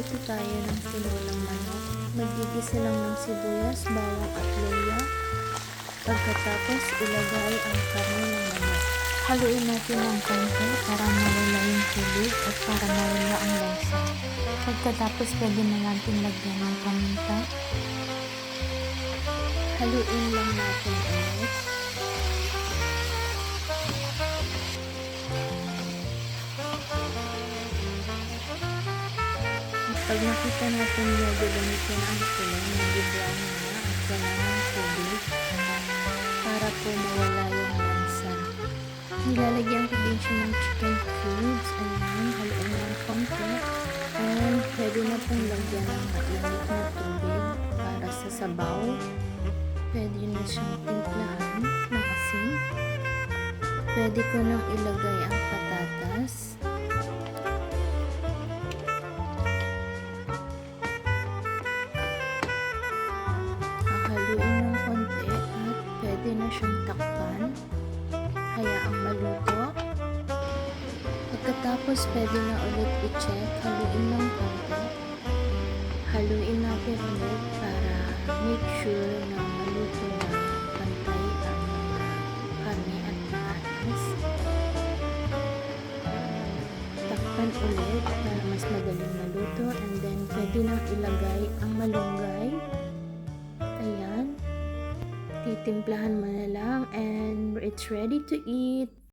Magluto tayo ng tinolang manok. Magigisa lang ng sibuyas, bawang at luya. Pagkatapos, ilagay ang karne ng manok. Haluin natin ng konti para mawala yung tubig at para mawala ang lansa. Pagkatapos, pwede na natin lagyan ng paminta. Haluin lang natin ulit. Pag nakita natin medyo ganito na ang kulay, medyo brown na at wala ng tubig para po mawala yung lansa. Nilalagyan ko din siya ng chicken cubes. Ayan, haluin ng konti. And pwede na pong lagyan ng mainit na tubig para sa sabaw. Pwede na siyang timplahan ng asin. Pwede ko nang ilagay ang patatas. Haluin ng konti at pwede na siyang takpan. Hayaang maluto. Pagkatapos pwede na ulit i-check. Haluin ng konti. Haluin natin ulit para make sure na maluto na pantay ang karne at patatas. Takpan ulit para mas madaling maluto, and then pwede na ilagay ang malunggay. Ayan. Titimplahan mo na lang and it's ready to eat.